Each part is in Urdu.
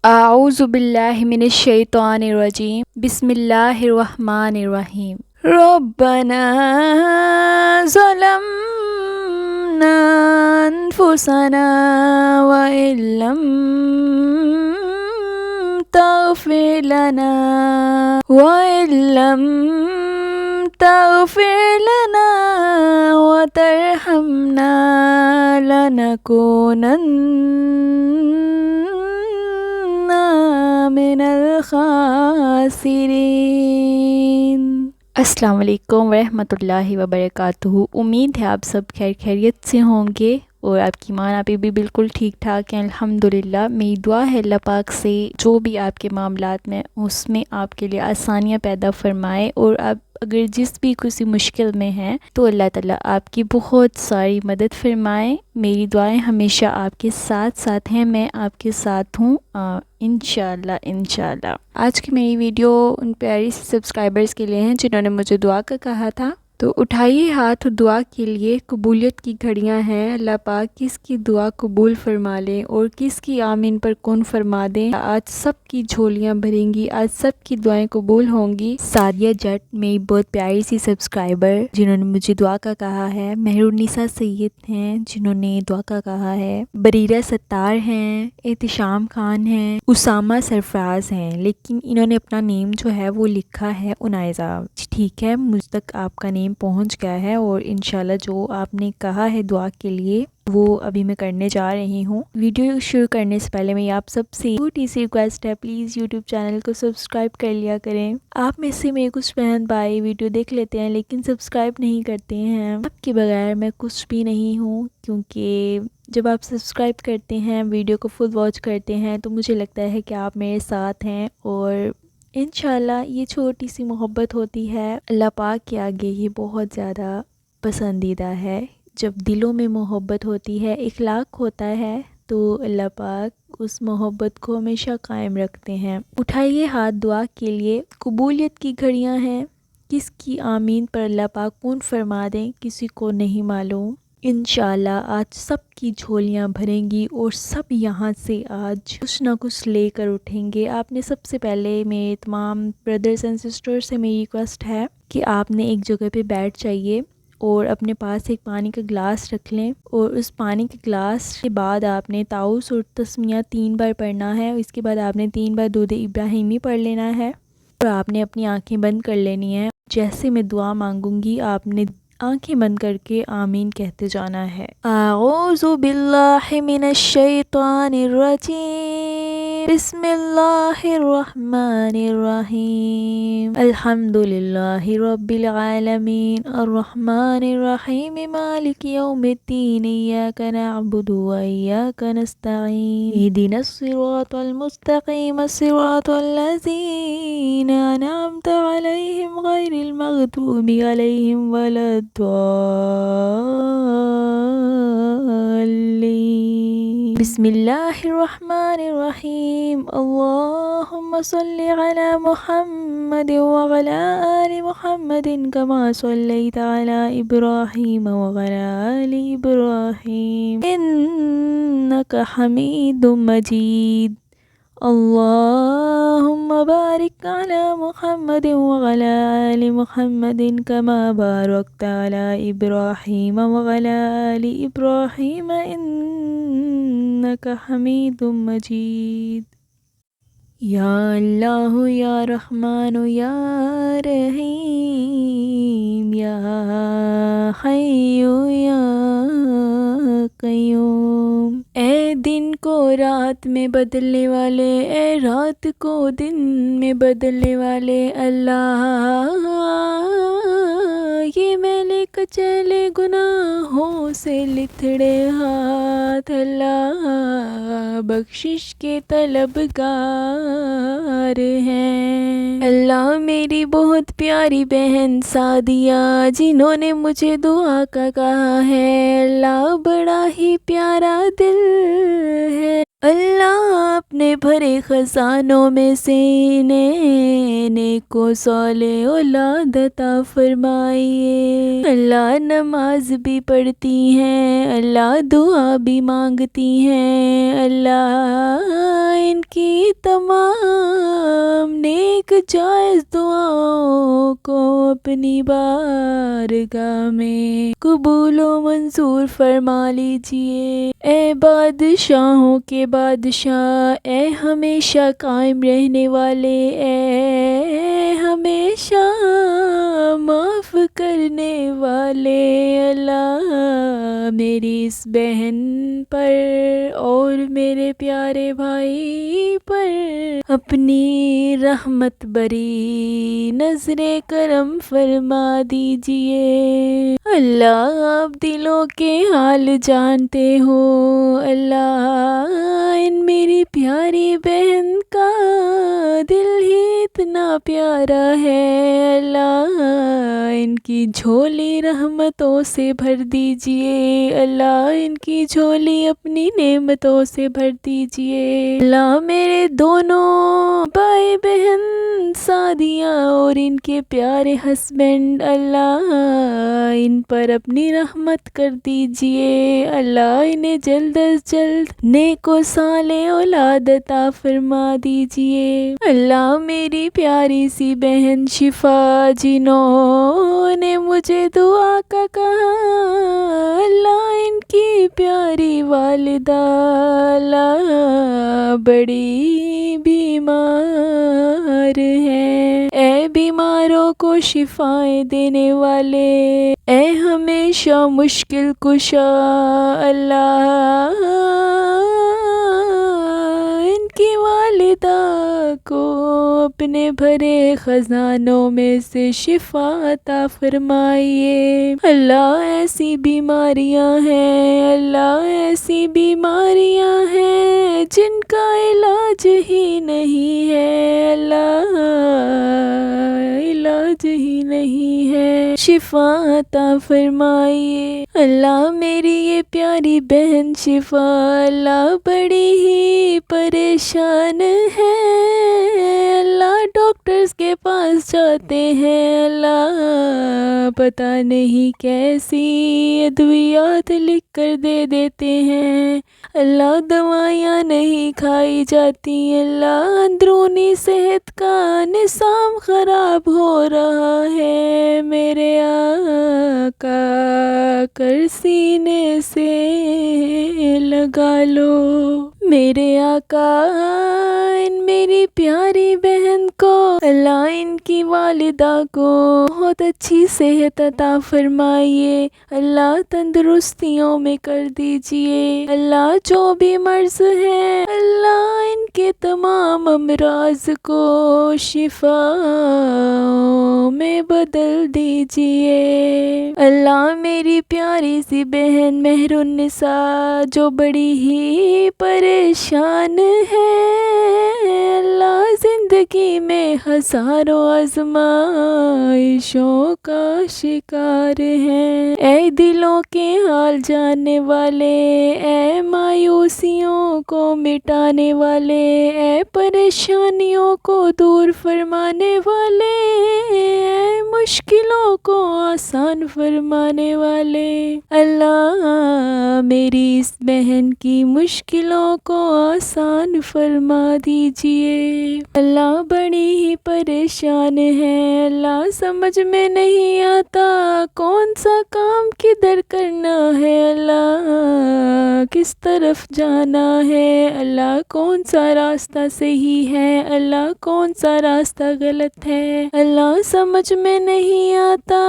اعوذ باللہ من الشیطان الرجیم بسم اللہ الرحمن الرحیم ربنا ظلمنا انفسنا وإن لم تغفر لنا وترحمنا لنكونن من الخاسرین۔ السلام علیکم ورحمۃ اللہ وبرکاتہ۔ امید ہے آپ سب خیریت سے ہوں گے اور آپ کی ماں آپ بھی بالکل ٹھیک ٹھاک ہیں الحمدللہ۔ میری دعا ہے اللہ پاک سے جو بھی آپ کے معاملات میں اس میں آپ کے لیے آسانیاں پیدا فرمائے، اور آپ اگر جس بھی کسی مشکل میں ہیں تو اللہ تعالیٰ آپ کی بہت ساری مدد فرمائے۔ میری دعائیں ہمیشہ آپ کے ساتھ ہیں، میں آپ کے ساتھ ہوں انشاءاللہ۔ آج کی میری ویڈیو ان پیاری سے سبسکرائبرز کے لیے ہیں جنہوں نے مجھے دعا کا کہا تھا، تو اٹھائیے ہاتھ دعا کے لیے۔ قبولیت کی گھڑیاں ہیں، اللہ پاک کس کی دعا قبول فرما لے اور کس کی آمین پر کن فرما دیں۔ آج سب کی جھولیاں بھریں گی، آج سب کی دعائیں قبول ہوں گی۔ سعدیہ جٹ میری بہت پیاری سی سبسکرائبر جنہوں نے مجھے دعا کا کہا ہے، مہرالنساء سید ہیں جنہوں نے دعا کا کہا ہے، بریرہ ستار ہیں، احتشام خان ہیں، اسامہ سرفراز ہیں، لیکن انہوں نے اپنا نیم جو ہے وہ لکھا ہے عنائزہ۔ ٹھیک ہے، مجھ تک آپ کا نیم پہنچ گیا ہے، اور انشاءاللہ جو آپ نے کہا ہے دعا کے لیے وہ ابھی میں کرنے جا رہی ہوں۔ ویڈیو شروع کرنے سے پہلے میں آپ سب سے چھوٹی سی ریکویسٹ ہے، پلیز یوٹیوب چینل کو سبسکرائب کر لیا کریں۔ آپ میں سے میرے کچھ بہن بھائی ویڈیو دیکھ لیتے ہیں لیکن سبسکرائب نہیں کرتے ہیں۔ آپ کے بغیر میں کچھ بھی نہیں ہوں، کیونکہ جب آپ سبسکرائب کرتے ہیں، ویڈیو کو فل واچ کرتے ہیں، تو مجھے لگتا ہے کہ آپ میرے ساتھ ہیں، اور انشاءاللہ یہ چھوٹی سی محبت ہوتی ہے اللہ پاک کے آگے یہ بہت زیادہ پسندیدہ ہے۔ جب دلوں میں محبت ہوتی ہے، اخلاق ہوتا ہے، تو اللہ پاک اس محبت کو ہمیشہ قائم رکھتے ہیں۔ اٹھائیے ہاتھ دعا کے لیے۔ قبولیت کی گھڑیاں ہیں، کس کی آمین پر اللہ پاک کون فرما دیں کسی کو نہیں معلوم۔ انشاءاللہ آج سب کی جھولیاں بھریں گی اور سب یہاں سے آج کچھ نہ کچھ لے کر اٹھیں گے۔ آپ نے سب سے پہلے میرے تمام بردرز اینڈ سسٹر سے میری ریکویسٹ ہے کہ آپ نے ایک جگہ پہ بیٹھ جائیے اور اپنے پاس ایک پانی کا گلاس رکھ لیں، اور اس پانی کے گلاس کے بعد آپ نے تعوذ اور تسمیہ 3 بار پڑھنا ہے، اس کے بعد آپ نے 3 بار درود ابراہیمی پڑھ لینا ہے، اور آپ نے اپنی آنکھیں بند کر لینی ہیں۔ جیسے میں دعا مانگوں گی آپ نے آنکھیں بند کر کے آمین کہتے جانا ہے۔ اعوذ باللہ من الشیطان الرجیم بسم اللہ الرحمن الرحیم الحمدللہ رب العالمین الرحمن الرحیم مالک یوم الدین ایاک نعبد و ایاک نستعین اہدنا الصراط المستقیم صراط الذین انعمت علیہم غیر المغضوب علیہم ولا الضالین۔ بسم اللہ الرحمن الرحیم اللہم صلی علی محمد وعلی آل محمد کما صلیت علی ابراہیم وعلی آل ابراہیم انک حمید مجید۔ اللہم بارک علی محمد وعلی آل محمد کما بارکت علی ابراہیم وعلی آل ابراہیم انک حمید مجید۔ یا اللہ یا رحمان یا رحیم یا حی یا قیوم۔ اے دن کو رات میں بدلنے والے، اے رات کو دن میں بدلنے والے اللہ، یہ میلے کچیلے گناہوں سے لتھڑے ہاتھ اللہ بخشش کے طلبگار ہیں۔ اللہ میری بہت پیاری بہن سعدیہ جنہوں نے مجھے دعا کا کہا ہے، اللہ بڑا ہی پیارا دل ہے اللہ اپنے بھرے خزانوں میں سے انہیں نیکو صالح اولاد عطا فرمائیے۔ اللہ نماز بھی پڑھتی ہیں، اللہ دعا بھی مانگتی ہیں، اللہ ان کی تمام نیک جائز دعاؤں کو اپنی بارگاہ میں قبول و منظور فرما لیجئے۔ اے بادشاہوں کے بادشاہ، اے ہمیشہ قائم رہنے والے، اے ہمیشہ معاف کرنے والے، اللہ میری اس بہن پر اور میرے پیارے بھائی پر اپنی رحمت بری نظر کرم فرما دیجئے۔ اللہ آپ دلوں کے حال جانتے ہو، اللہ ان میری پیاری بہن کا دل ہی اتنا پیارا ہے، اللہ ان کی جھولی رحمتوں سے بھر دیجئے، اللہ ان کی جھولی اپنی نعمتوں سے بھر دیجئے۔ اللہ میرے دونوں بھائی بہن سعدیہ اور ان کے پیارے ہسبینڈ، اللہ ان پر اپنی رحمت کر دیجئے، اللہ انہیں جلد از جلد نیک و صالح اولاد عطا فرما دیجئے۔ اللہ میری پیاری سی بہن شفا جنہوں نے مجھے دعا کا کہا، اللہ ان کی پیاری والدہ، اللہ بڑی بیمار ہے، اے بیماروں کو شفائیں دینے والے، اے ہمیشہ مشکل کشا، اللہ ان کی والدہ کو اپنے بھرے خزانوں میں سے شفا عطا فرمائیے۔ اللہ ایسی بیماریاں ہیں، اللہ ایسی بیماریاں ہیں جن کا علاج ہی نہیں ہے، اللہ علاج ہی نہیں ہے، شفا عطا فرمائیے۔ اللہ میری یہ پیاری بہن شفا، اللہ بڑی ہی پریشان ہے، اللہ ڈاکٹرز کے پاس جاتے ہیں، اللہ پتہ نہیں کیسی ادویات لکھ کر دے دیتے ہیں، اللہ دوائیاں نہیں کھائی جاتی، اللہ اندرونی صحت کا نظام خراب ہو رہا ہے، میرے آقا کر سینے سے لگا لو، میرے آقا ان میری پیاری بہن کو، اللہ ان کی والدہ کو بہت اچھی صحت عطا فرمائیے، اللہ تندرستیوں میں کر دیجئے، اللہ جو بھی مرض ہے اللہ ان کے تمام امراض کو شفا میں بدل دیجئے۔ اللہ میری پیاری سی بہن مہر النساء جو بڑی ہی پریشان ہے، اللہ زندگی میں ہزاروں آزمائشوں کا شکار ہے، اے دلوں کے حال جاننے والے، اے مایوسیوں کو مٹانے والے، اے پریشانیوں کو دور فرمانے والے، اے مشکلوں کو آسان فرمانے والے، اللہ میری اس بہن کی مشکلوں کو آسان فرما دیجئے، اللہ بڑی ہی پریشان ہے، اللہ سمجھ میں نہیں آتا کون سا کام کدھر کرنا ہے، اللہ کس طرف جانا ہے، اللہ کون سا راستہ صحیح ہے، اللہ کون سا راستہ غلط ہے، اللہ سمجھ میں نہیں آتا،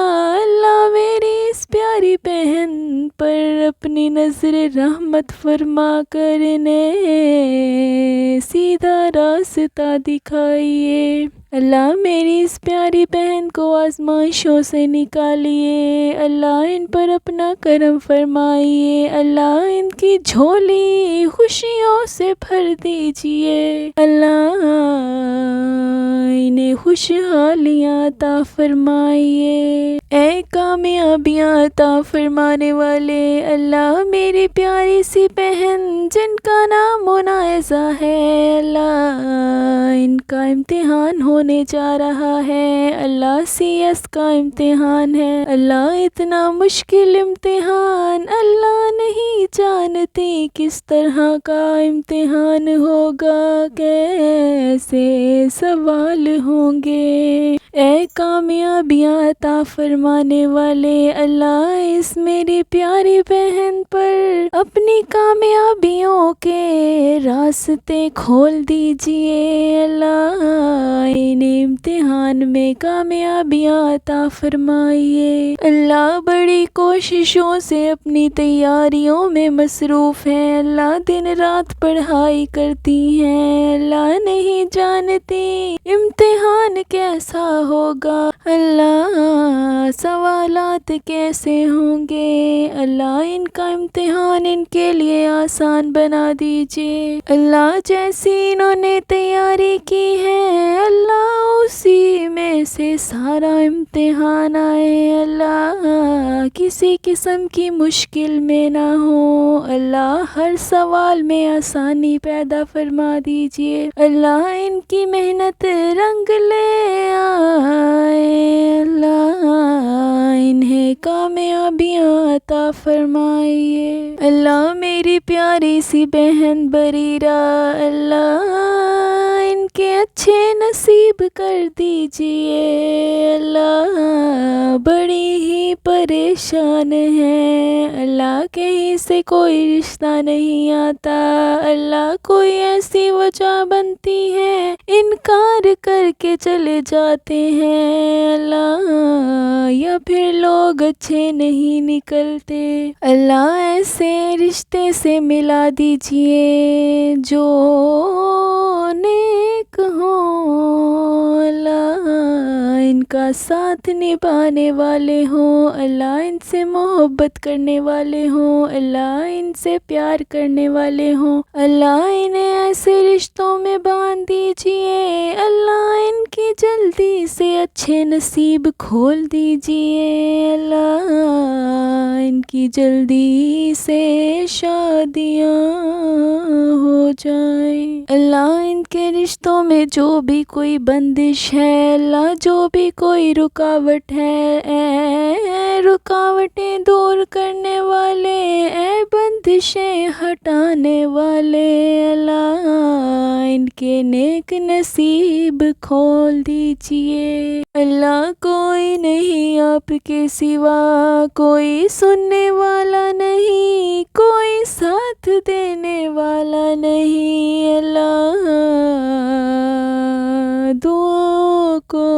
اللہ میری اس پیاری بہن پر اپنی نظر رحمت فرما کر انہیں سیدھا راستہ دکھائیے، اللہ میری اس پیاری بہن کو آزمائشوں سے نکالیے، اللہ ان پر اپنا کرم فرمائیے، اللہ ان کی جھولی خوشیوں سے بھر دیجئے، اللہ انہیں خوشحالیاں عطا فرمائیے۔ اے کامیابیاں عطا فرمانے والے اللہ میری پیاری سی بہن جن کا نام منازہ ہے، اللہ ان کا امتحان ہونے جا رہا ہے، اللہ CS کا امتحان ہے، اللہ اتنا مشکل امتحان، اللہ نہیں جانتی کس طرح کا امتحان ہوگا، کیسے سوال ہوں گے۔ اے کامیابیاں عطا فرمانے والے اللہ اس میری پیاری بہن پر اپنی کامیابیوں کے راستے کھول دیجئے، اللہ ان امتحان میں کامیابیاں عطا فرمائیے۔ اللہ بڑی کوششوں سے اپنی تیاریوں میں مصروف ہیں، اللہ دن رات پڑھائی کرتی ہیں، اللہ نہیں جانتی امتحان کیسا ہوگا، اللہ سوالات کیسے ہوں گے، اللہ ان کا امتحان ان کے لیے آسان بنا دیجئے، اللہ جیسی انہوں نے تیاری کی ہے اللہ اسی میں سے سارا امتحان آئے، اللہ کسی قسم کی مشکل میں نہ ہو، اللہ ہر سوال میں آسانی پیدا فرما دیجئے، اللہ ان کی محنت رنگ لے آئے، اللہ انہیں کامیابیاں عطا فرمائیے۔ اللہ میری پیاری سی بہن بریرہ اللہ ان کے اچھے نصیب کر دیجئے، اللہ بڑی ہی پریشان ہے، اللہ کہیں سے کوئی رشتہ نہیں آتا، اللہ کوئی ایسی وجہ بنتی ہے انکار کر کے چلے جاتے ہیں، اللہ یا پھر لوگ اچھے نہیں نکلتے، اللہ ایسے رشتے سے ملا دیجئے جو نیک ہوں، اللہ ان کا ساتھ نبھانے والے ہوں، اللہ ان سے محبت کرنے والے ہوں، اللہ ان سے پیار کرنے والے ہوں، اللہ انہیں ایسے رشتوں میں باندھ دیجئے، اللہ ان کی جلدی سے اچھے نصیب کھول دیجئے، اللہ ان کی جلدی سے شادیاں ہو جائیں، اللہ ان کے رشتوں میں جو بھی کوئی بندش ہے، اللہ جو بھی کوئی رکاوٹ ہے، اے رکاوٹیں دور کرنے والے، اے بندشیں ہٹانے والے، اللہ ان کے نیک نصیب کھول دیجئے، اللہ کوئی نہیں آپ کے سوا، کوئی سننے والا نہیں، کوئی ساتھ دینے والا نہیں، اللہ دعاؤں کو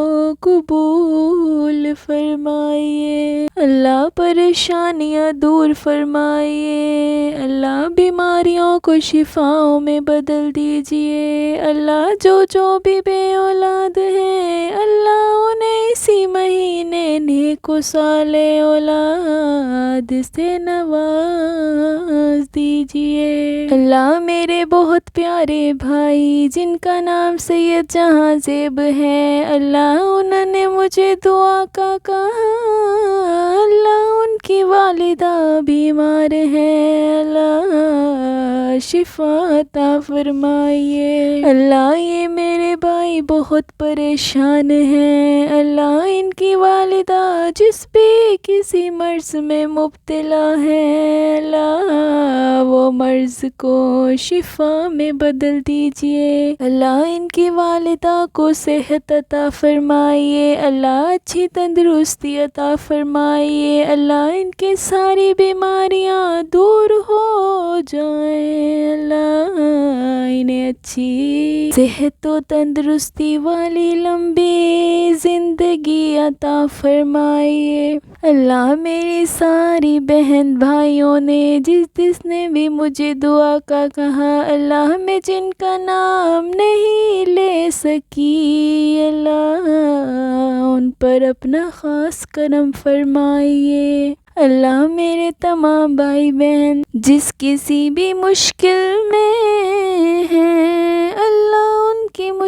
قبول فرمائیے، اللہ پریشانیاں دور فرمائیے، اللہ بیماریوں کو شفاؤں میں بدل دیجئے، اللہ جو بھی بے اولاد ہیں اللہ انہیں اسی مہینے نیک و صالح اولاد سے نواز دیجئے، اللہ میرے بہت پیارے بھائی جن کا نام سید جہاں زیب ہے، اللہ انہوں نے مجھے دعا کا کہا، اللہ ان کی والدہ بیمار ہے، اللہ شفا عطا فرمائیے، اللہ یہ میرے بھائی بہت پریشان ہیں، اللہ ان کی والدہ جس بھی کسی مرض میں مبتلا ہے، اللہ وہ مرض کو شفا میں بدل دیجئے، اللہ ان کی والدہ کو صحت عطا فرمائیے، اللہ اچھی تندرستی عطا فرمائیے، اللہ ان کی ساری بیماریاں دور ہو جائیں، اللہ انہیں اچھی صحت و تندرستی والی لمبی زندگی عطا فرمائیے، اللہ میری ساری بہن بھائیوں نے جس نے بھی مجھے دعا کا کہا، اللہ میں جن کا نام نہیں لے سکی، اللہ ان پر اپنا خاص کرم فرمائیے، اللہ میرے تمام بھائی بہن جس کسی بھی مشکل میں ہیں اللہ ان کی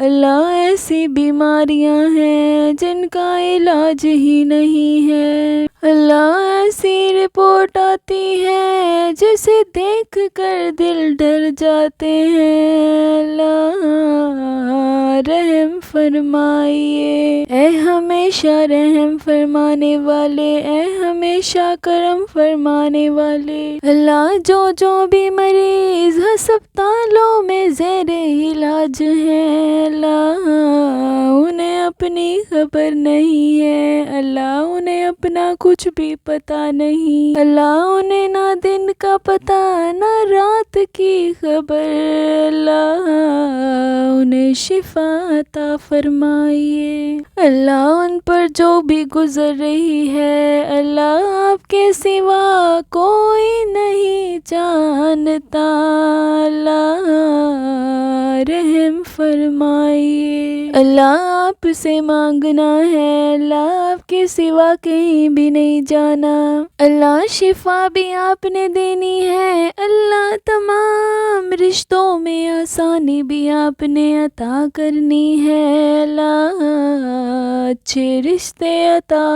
اللہ ایسی بیماریاں ہیں جن کا علاج ہی نہیں ہے، اللہ ایسی رپورٹ آتی ہے جسے دیکھ کر دل ڈر جاتے ہیں، اللہ رحم فرمائیے، اے ہمیشہ رحم فرمانے والے، اے ہمیشہ کرم فرمانے والے، اللہ جو بھی مریض ہسپتالوں میں زیر علاج ہیں، اللہ انہیں اپنی خبر نہیں ہے، اللہ انہیں اپنا کچھ بھی پتہ نہیں، اللہ انہیں نہ دن کا پتہ نہ رات کی خبر، اللہ انہیں شفا عطا فرمائیے، اللہ ان پر جو بھی گزر رہی ہے، اللہ آپ کے سوا کوئی نہیں جانتا، اللہ رحم فرمائیے، اللہ آپ سے مانگنا ہے، اللہ آپ کے سوا کہیں بھی نہیں جانا، اللہ شفا بھی آپ نے دینی ہے، اللہ تمام رشتوں میں آسانی بھی آپ نے عطا کرنی ہے، اللہ اچھے رشتے عطا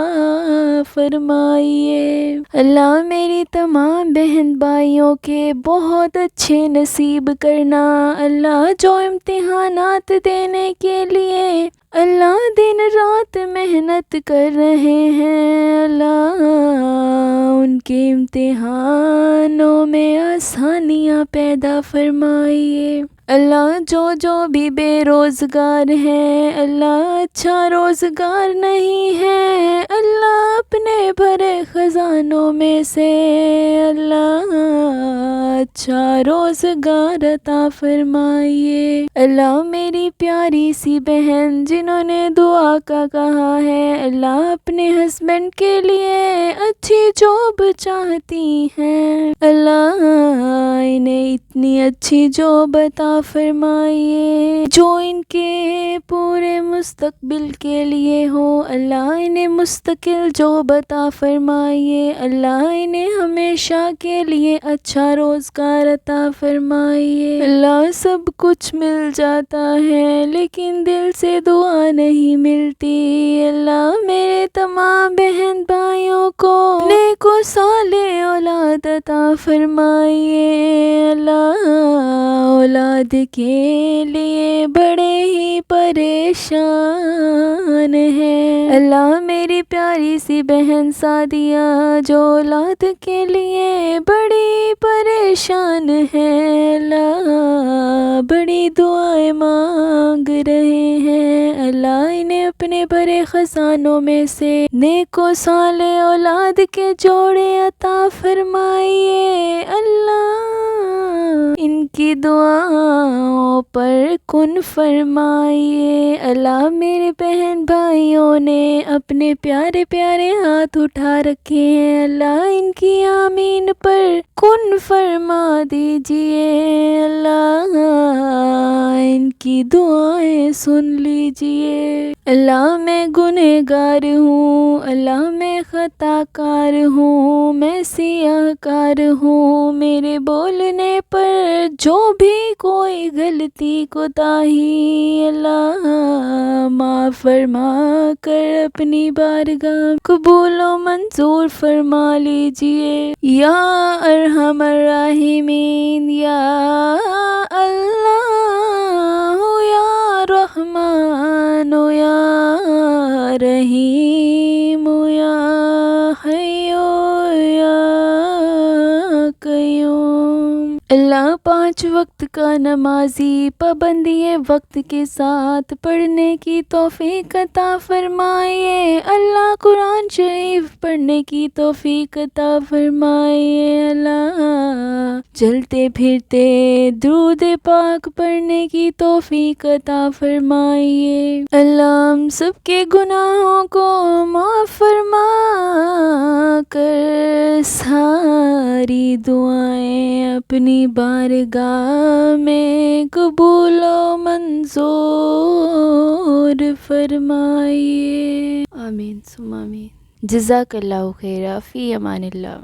فرمائیے، اللہ میری تمام بہن بھائیوں کے بہت اچھے نصیب کرنا، اللہ جو امتحانات دینے کے لیے اللہ دن رات محنت کر رہے ہیں، اللہ ان کے امتحانوں میں آسانیاں پیدا فرمائیے، اللہ جو بھی بے روزگار ہیں، اللہ اچھا روزگار نہیں ہے، اللہ اپنے بھرے خزانوں میں سے اللہ اچھا روزگار عطا فرمائیے، اللہ میری پیاری سی بہن جنہوں نے دعا کا کہا ہے، اللہ اپنے ہسبینڈ کے لیے اچھی جاب چاہتی ہیں، اللہ انہیں اتنی اچھی جاب عطا فرمائیے جو ان کے پورے مستقبل کے لیے ہو، اللہ انہیں مستقل جاب عطا فرمائیے، اللہ انہیں ہمیشہ کے لیے اچھا روزگار عطا فرمائیے، اللہ سب کچھ مل جاتا ہے لیکن دل سے دعا نہیں ملتی، اللہ میرے تمام بہن بھائیوں کو نیک و صالح اولاد عطا فرمائیے، اللہ اولاد کے لیے بڑے ہی پریشان ہیں، اللہ میری پیاری سی بہن سعدیہ جو اولاد کے لیے بڑی پریشان ہے، اللہ بڑی دعائیں مانگ رہے ہیں، اللہ انہیں اپنے بڑے خزانوں میں سے نیک و صالح اولاد کے جوڑے عطا فرمائیے، اللہ ان کی دعاؤں پر کن فرمائیے، اللہ میرے بہن بھائیوں نے اپنے پیارے پیارے ہاتھ اٹھا رکھے ہیں، اللہ ان کی آمین پر کن فرما دیجئے، اللہ ان کی دعائیں سن لیجئے، اللہ میں گنہگار ہوں، اللہ میں خطا کار ہوں، میں سیاہ کار ہوں، میرے بولنے پر جو بھی کوئی غلطی کوتاہی اللہ معاف فرما کر اپنی بارگاہ قبول و منظور فرما لیجئے، یا ارحم الراحمین، یا اللہ یا رحمان یا رحیم یا حی یا قیوم، اللہ 5 وقت کا نمازی پابندی وقت کے ساتھ پڑھنے کی توفیق عطا فرمائیے، اللہ قرآن شریف پڑھنے کی توفیق عطا فرمائیے، اللہ چلتے پھرتے درود پاک پڑھنے کی توفیق عطا فرمائیے، اللہ ہم سب کے گناہوں کو معاف فرما کر ساری دعائیں اپنی بارگاہ میں قبول و منظور فرمائیے، آمین ثم آمین، جزاک اللہ خیرا، فی امان اللہ۔